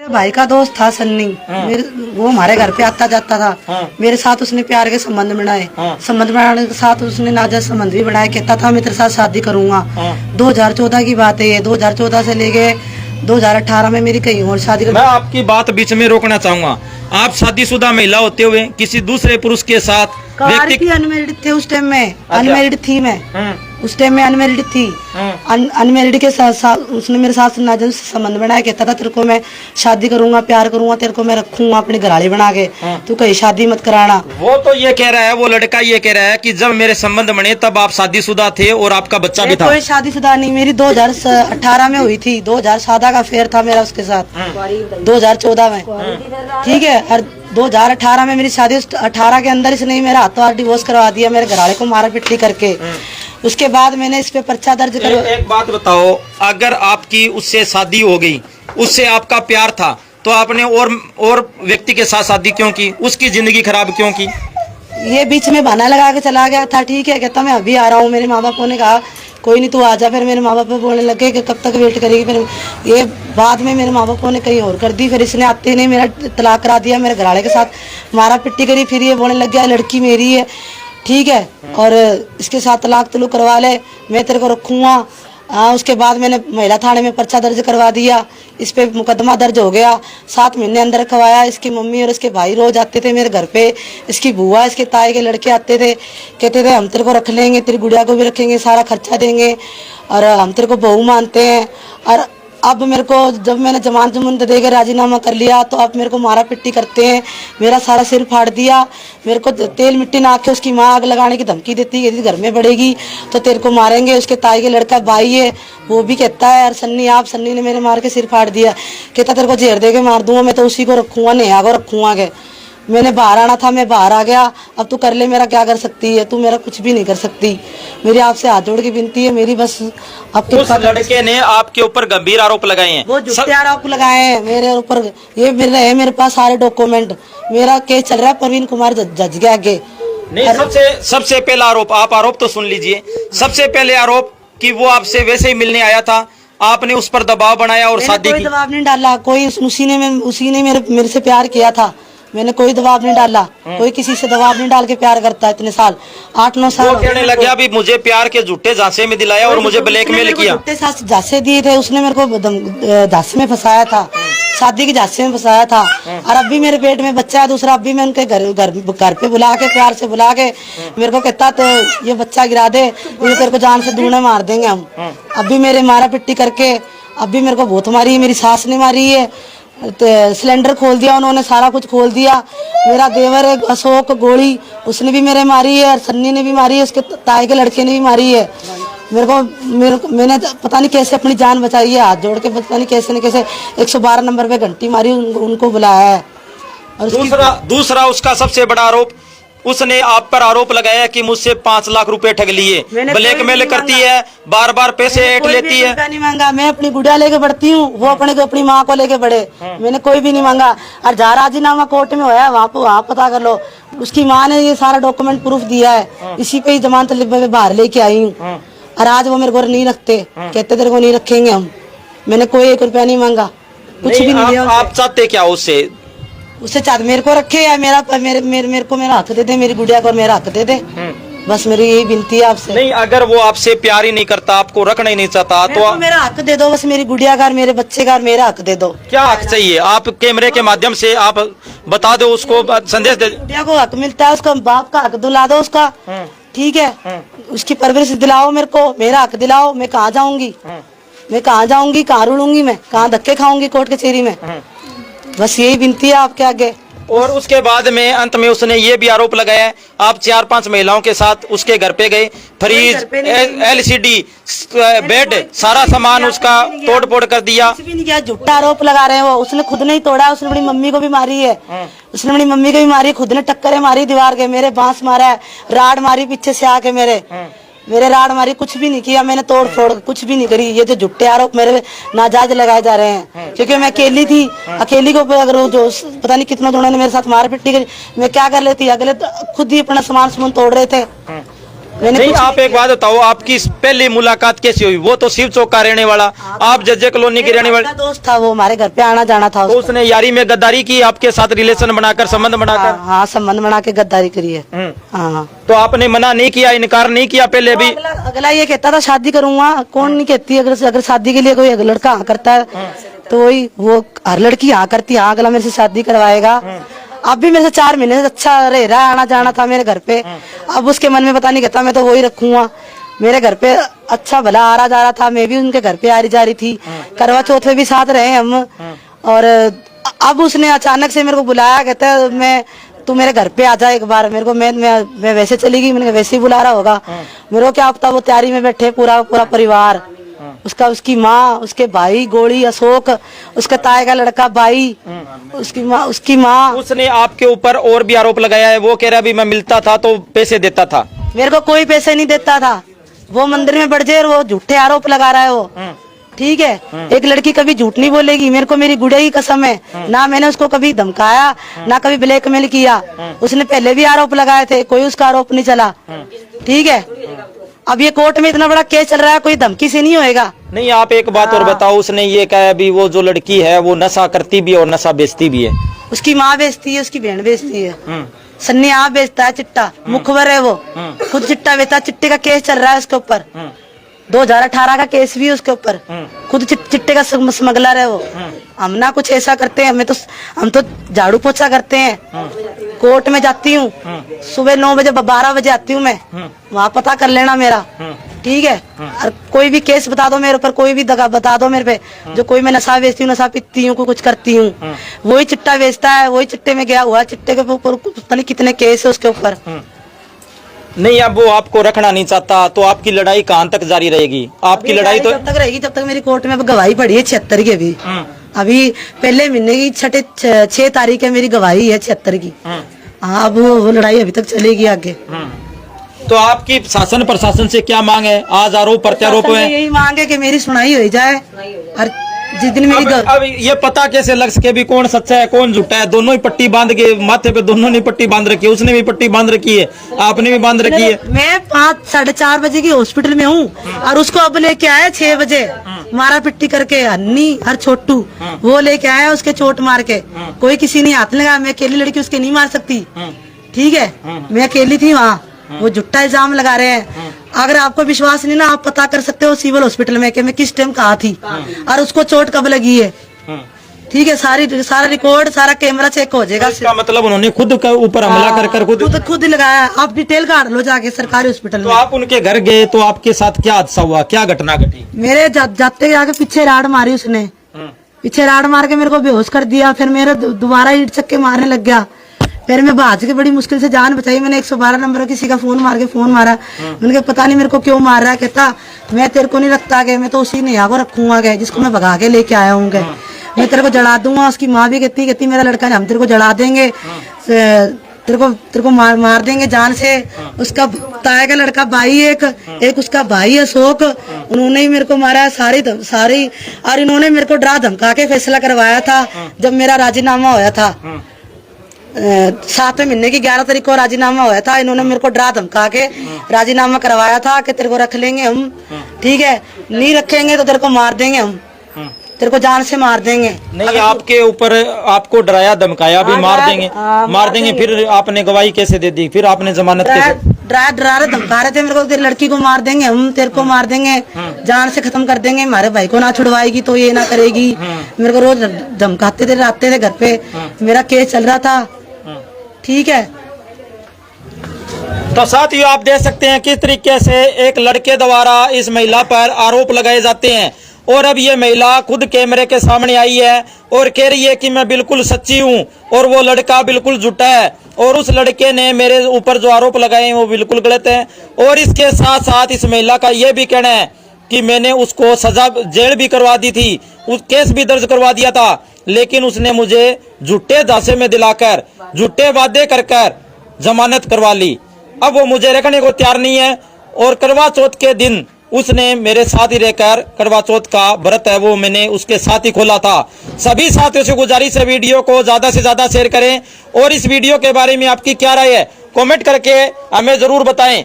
मेरे भाई का दोस्त था सन्नी। वो हमारे घर पे आता जाता था। मेरे साथ उसने प्यार के संबंध बनाए। संबंध बनाने के साथ उसने नाजायज संबंध भी बनाए। कहता था मैं तेरे साथ शादी करूंगा। 2014 की बात है ये। 2014 से लेके 2018 में मेरी कहीं और शादी। मैं आपकी बात बीच में रोकना चाहूंगा। आप शादीशुदा महिला होते हुए किसी दूसरे पुरुष के साथ व्यक्ति अनमेरिड थे उस टाइम में। अनमेरिड थी मैं उस टाइम में अनमेरिड थी। अनमेरिड के साथ उसने मेरे साथ नाजायज संबंध बनाया। कहता था तेरे को मैं शादी करूंगा, प्यार करूंगा, तेरे को मैं रखूंगा अपनी घराड़ी बना के, तू कहीं शादी मत कराना। वो तो ये कह रहा है, वो लड़का ये कह रहा है कि जब मेरे संबंध बने तब आप शादीशुदा थे और आपका बच्चा भी था। कोई शादीशुदा नहीं, मेरी 2018 में हुई थी। 2017 का फेयर था मेरा उसके साथ 2014 में, ठीक है। और 2018 में मेरी शादी, 18 के अंदर इसने मेरा हाथों डिवोर्स करवा दिया, मेरे घरवाले को मारा पिटली करके। उसके बाद मैंने इस पे पर्चा दर्ज कर। एक बात बताओ, अगर आपकी उससे शादी हो गई, उससे आपका प्यार था, तो आपने और व्यक्ति के साथ शादी क्यों की? उसकी जिंदगी खराब क्यों की? ये बीच में बहाना लगा के चला गया था, ठीक है। कहता मैं अभी आ रहा हूँ। मेरे माँ बापों ने कहा कोई नहीं तू आ जा। फिर मेरे माँ बाप बोलने लगे कि कब तक वेट करेगी। फिर ये बाद में मेरे माँ बापों ने कहीं और कर दी। फिर इसने आते नहीं मेरा तलाक करा दिया, मेरे घरवाले के साथ मारा पिट्टी करी। फिर ये बोलने लग गया लड़की मेरी है, ठीक है, और इसके साथ तलाक तलूक करवा ले, मैं तेरे को रखूँगा। उसके बाद मैंने महिला थाने में पर्चा दर्ज करवा दिया। इस पे मुकदमा दर्ज हो गया। 7 महीने अंदर रखवाया। इसकी मम्मी और इसके भाई रोज आते थे मेरे घर पे। इसकी बुआ, इसके ताए के लड़के आते थे, कहते थे हम तेरे को रख लेंगे, तेरी गुड़िया को भी रखेंगे, सारा खर्चा देंगे और हम तेरे को बहू मानते हैं। और अब मेरे को जब मैंने जमानत जमानत दे के राजीनामा कर लिया तो अब मेरे को मारा पिट्टी करते हैं। मेरा सारा सिर फाड़ दिया। मेरे को तेल मिट्टी ना के उसकी माँ आग लगाने की धमकी देती है, यदि घर में बढ़ेगी तो तेरे को मारेंगे। उसके ताई के लड़का भाई है, वो भी कहता है यार सन्नी ने मेरे मार के सिर फाड़ दिया। कहता तेरे को जेर दे के मार दूंगा, मैं तो उसी को रखूंगा, नेहा को रखूंगा के। मैंने बाहर आना था, मैं बाहर आ गया। अब तू कर ले, मेरा क्या कर सकती है तू? मेरा कुछ भी नहीं कर सकती। मेरी आपसे हाथ जोड़ के विनती है मेरी, बस आपके। उस लड़के ने आपके ऊपर गंभीर आरोप लगाए हैं। वो झूठे आरोप लगाए हैं मेरे ऊपर। ये मेरे पास सारे डॉक्यूमेंट। मेरा केस चल रहा है प्रवीण कुमार जज के आगे। नहीं, सबसे पहला आरोप, आप आरोप तो सुन लीजिए। सबसे पहले आरोप कि वो आपसे वैसे ही मिलने आया था, आपने उस पर दबाव बनाया और शादी की। कोई दबाव नहीं डाला, कोई उसी ने मेरे से प्यार किया था। मैंने कोई दबाव नहीं डाला। कोई किसी से दबाव नहीं डाल के प्यार करता है। इतने साल, 8-9 साल वो कहने लग गया अभी मुझे प्यार के झूठे झांसे में दिलाया और मुझे ब्लैकमेल किया। झूठे झांसे दिए थे उसने, मेरे को झांसे में फंसाया था, शादी के झांसे में फंसाया था। और अभी मेरे पेट में बच्चा है दूसरा। अभी मैं उनके घर पे बुला के, प्यार से बुला के मेरे को कहता तो ये बच्चा गिरा दे, ये तेरे को जान से दूने मार देंगे हम। अभी मेरे मारा पिट्टी करके अभी मेरे को बहुत मारी है। मेरी सास ने मारी है, सिलेंडर खोल दिया उन्होंने, सारा कुछ खोल दिया। मेरा देवर है अशोक गोली, उसने भी मेरे मारी है और सन्नी ने भी मारी है, उसके ताए के लड़के ने भी मारी है। मैंने पता नहीं कैसे अपनी जान बचाई है, हाथ जोड़ के पता नहीं कैसे न कैसे 112 नंबर पे घंटी मारी, उनको बुलाया है। और दूसरा उसका सबसे बड़ा आरोप, उसने आप पर आरोप लगाया कि मुझसे 5 लाख रुपए ठग लिए, ब्लैकमेल करती है, बार बार पैसे ऐंठ लेती है। नहीं मांगा, मैं अपनी गुड़िया लेके बढ़ती हूँ, वो अपनी माँ को लेके बढ़े। मैंने कोई भी नहीं मांगा। और जहाँ राजीनामा कोर्ट में होया वहाँ पता कर लो। उसकी माँ ने ये सारा डॉक्यूमेंट प्रूफ दिया है, इसी पे ही जमानत बाहर लेके आई हूँ। और आज वो मेरे को नहीं रखते, कहते तेरे को नहीं रखेंगे हम। मैंने कोई 1 रुपया नहीं मांगा, कुछ भी नहीं दिया। आप चाहते क्या उससे चाहते मेरे को रखे या मेरे को मेरा हक दे दे, मेरी गुड़िया को मेरा हक दे दे, बस मेरी यही विनती है आपसे। नहीं, अगर वो आपसे प्यार ही नहीं करता, आपको रखना ही नहीं चाहता तो मेरा हक दे दो, बस मेरी गुड़िया का, मेरे बच्चे का, मेरा हक दे दो। क्या हक चाहिए? आप कैमरे के माध्यम से आप बता दो, उसको संदेश दे। गुड़िया को हक मिलता है, उसका बाप का हक दिला दो उसका, ठीक है। उसकी परवरिश दिलाओ, मेरे को मेरा हक दिलाओ। मैं कहाँ जाऊंगी, कहाँ रुलूंगी, मैं कहाँ धक्के खाऊंगी कोर्ट कचहरी में? बस यही विनती है आपके आगे। और उसके बाद में अंत में उसने ये भी आरोप लगाया, आप 4-5 महिलाओं के साथ उसके घर पे गए, फ्रिज, LCD, बेड, सारा सामान उसका तोड़ फोड़ कर दिया। कुछ भी नहीं किया, झूठा आरोप लगा रहे हैं वो। उसने खुद नहीं तोड़ा, उसने अपनी मम्मी को भी मारी है, खुद ने टक्करें मारी दीवार के, मेरे बांस मारा है, राड मारी पीछे से आके मेरे राड मारी। कुछ भी नहीं किया मैंने, तोड़ फोड़ कुछ भी नहीं करी। ये जो झूठे आरोप मेरे नाजायज लगाए जा रहे हैं, क्योंकि मैं अकेली थी, अकेली को अगर जो पता नहीं कितना लोगों ने मेरे साथ मार पिट्टी करी, मैं क्या कर लेती? अगले खुद ही अपना सामान तोड़ रहे थे। मैंने नहीं, कुछ आप एक बात बताओ, आपकी पहली मुलाकात कैसी हुई? वो तो शिव चौक का रहने वाला, आप जज्जे कॉलोनी की रहने वाली, दोस्त था वो, हमारे घर पे आना जाना था तो उसने यारी में गद्दारी की आपके साथ, रिलेशन बनाकर, संबंध बनाकर? हाँ, संबंध बना के गद्दारी करी है। हाँ, तो आपने मना नहीं किया, इनकार नहीं किया पहले भी? अगला ये कहता था शादी करूंगा, कौन नहीं कहती, अगर शादी के लिए कोई लड़का हाँ करता है तो वही, वो हर लड़की हाँ करती, हाँ अगला मेरे से शादी करवाएगा। अब भी मेरे से 4 महीने से अच्छा रह रहा है, आना जाना था मेरे घर पे। अब उसके मन में पता नहीं कहता मैं तो वही रखूंगा, मेरे घर पे अच्छा भला आ रहा जा रहा था, मैं भी उनके घर पे आ रही जा रही थी, करवा चौथ में भी साथ रहे हम। और अब उसने अचानक से मेरे को बुलाया, कहता है तू मेरे घर पे आ जा एक बार। मेरे को मैं वैसे चली गई, मैंने वैसे ही बुला रहा होगा, मेरे को क्या पता। वो तैयारी में बैठे पूरा परिवार, उसकी माँ, उसके भाई गोली, अशोक, उसका ताए का लड़का भाई, उसकी माँ। उसने आपके ऊपर और भी आरोप लगाया है, वो कह रहा है भी मैं मिलता था तो पैसे देता था। मेरे को कोई पैसे नहीं देता था, वो मंदिर में बढ़ जाए, वो झूठे आरोप लगा रहा है वो। ठीक है, एक लड़की कभी झूठ नहीं बोलेगी, मेरे को मेरी गुड़िया की कसम है, ना मैंने उसको कभी धमकाया, ना कभी ब्लैकमेल किया। उसने पहले भी आरोप लगाए थे, कोई उसका आरोप नहीं चला। ठीक है, अब ये कोर्ट में इतना बड़ा केस चल रहा है, कोई धमकी से नहीं होएगा। नहीं, आप एक बात और बताओ, उसने ये कहा अभी वो जो लड़की है वो नशा करती भी है और नशा बेचती भी है। उसकी माँ बेचती है, उसकी बहन बेचती है, सन्नी आप बेचता है चिट्टा, मुखबर है वो, खुद चिट्टा बेचता, चिट्टे का केस चल रहा है उसके ऊपर, 2018 का केस भी है उसके ऊपर, खुद चिट्टे का स्मगलर है वो। हम ना कुछ ऐसा करते हैं, हम तो झाड़ू पोछा करते हैं। कोर्ट में जाती हूँ, सुबह 9 बजे 12 बजे आती हूँ मैं, वहाँ पता कर लेना मेरा। ठीक है, और कोई भी केस बता दो मेरे ऊपर, कोई भी दगा बता दो मेरे पे, जो कोई मैं नशा बेचती हूँ, नशा पीती हूँ, कुछ करती हूँ, वही चिट्टा बेचता है, वही चिट्टे में गया हुआ, चिट्टे के ऊपर पता नहीं कितने केस है उसके ऊपर। नहीं, अब वो आपको रखना नहीं चाहता, तो आपकी लड़ाई कहाँ तक जारी रहेगी? आपकी लड़ाई तो जब तक रहेगी, जब तक मेरी कोर्ट में गवाही पड़ी है 76 की। अभी पहले महीने की 6 तारीख है मेरी गवाही है 76 की। हाँ, अब वो लड़ाई अभी तक चलेगी आगे। तो आपकी शासन प्रशासन से क्या मांग है? आज आरोप प्रत्यारोप है, यही मांग है कि मेरी सुनाई हो जाए। और जिस दिन मेरी अब ये पता कैसे लग सके भी कौन सच्चा है कौन झूठा है? दोनों ही पट्टी बांध के माथे पे, दोनों ने पट्टी बांध रखी है, उसने भी पट्टी बांध रखी है, आपने भी बांध रखी है। मैं 5 साढ़े 4 बजे की हॉस्पिटल में हूँ और उसको अब लेके आया 6 बजे, मारा पिट्टी करके, हन्नी हर छोटू वो लेके आया, उसके चोट मार के। कोई किसी ने हाथ लगा, मैं अकेली लड़की उसके नहीं मार सकती। ठीक है, मैं अकेली थी वहाँ, वो झूठा इल्जाम लगा रहे हैं। अगर आपको विश्वास नहीं ना, आप पता कर सकते हो सिविल हॉस्पिटल में कि मैं किस टाइम कहाँ थी और उसको चोट कब लगी है। ठीक है, सारा रिकॉर्ड, सारा कैमरा चेक हो जाएगा। इसका मतलब उन्होंने खुद के ऊपर हमला कर खुद लगाया। आप डिटेल काट लो जाके सरकारी हॉस्पिटल में। तो आप उनके घर गए तो आपके साथ क्या हादसा हुआ, क्या घटना घटी? मेरे जाते जाके पीछे राड मारी उसने, पीछे राड मार के मेरे को बेहोश कर दिया। फिर मेरे दोबारा ईंट चक्के मारने लग गया। फिर मैं भाज के बड़ी मुश्किल से जान बचाई। मैंने 112 नंबर किसी का फोन मारा। मैंने कहा पता नहीं मेरे को क्यों मार रहा है। कहता मैं तेरे को नहीं रखता गया, मैं तो उसी नेहा को रखूंगा गया जिसको मैं भगा के लेके आया हूँ, मैं तेरे को जला दूंगा। उसकी माँ भी कहती मेरा लड़का हम तेरे को जला देंगे, तेरे को मार देंगे जान से। उसका ताए का लड़का भाई, एक उसका भाई अशोक, उन्होंने ही मेरे को मारा सारी। और इन्होंने मेरे को डरा धमका के फैसला करवाया था जब मेरा राजीनामा होया था। 7वें महीने की 11 तारीख को राजीनामा हुआ था। इन्होंने मेरे को डरा धमका के राजीनामा करवाया था कि तेरे को रख लेंगे हम, ठीक है, नहीं रखेंगे तो तेरे को मार देंगे हम, तेरे को जान से मार देंगे। नहीं, आपके ऊपर आपको डराया धमकाया भी, मार देंगे। फिर आपने गवाही कैसे दे दी? फिर आपने जमानत कैसे? डरा रहे धमका रहे थे मेरे को, तेरी लड़की को मार देंगे हम, तेरे को मार देंगे, जान से खत्म कर देंगे, हमारे भाई को ना छुड़वाएगी तो ये ना करेगी। मेरे को रोज धमकाते थे, आते थे घर पे, मेरा केस चल रहा था। ठीक है, तो साथियों आप देख सकते हैं किस तरीके से एक लड़के द्वारा इस महिला पर आरोप लगाए जाते हैं। और अब ये महिला खुद कैमरे के सामने आई है और कह रही है कि मैं बिल्कुल सच्ची हूँ और वो लड़का बिल्कुल झूठा है, और उस लड़के ने मेरे ऊपर जो आरोप लगाए हैं वो बिल्कुल गलत है। और इसके साथ साथ इस महिला का ये भी कहना है कि मैंने उसको सजा जेल भी करवा दी थी, उस केस भी दर्ज करवा दिया था, लेकिन उसने मुझे झूठे झांसे में दिलाकर, झूठे वादे कर जमानत करवा ली। अब वो मुझे रखने को तैयार नहीं है। और करवा चौथ के दिन उसने मेरे साथ ही रहकर, करवा चौथ का व्रत है वो मैंने उसके साथ ही खोला था। सभी साथियों से गुजारिश है वीडियो को ज्यादा से ज्यादा शेयर करें और इस वीडियो के बारे में आपकी क्या राय है कमेंट करके हमें जरूर बताएं।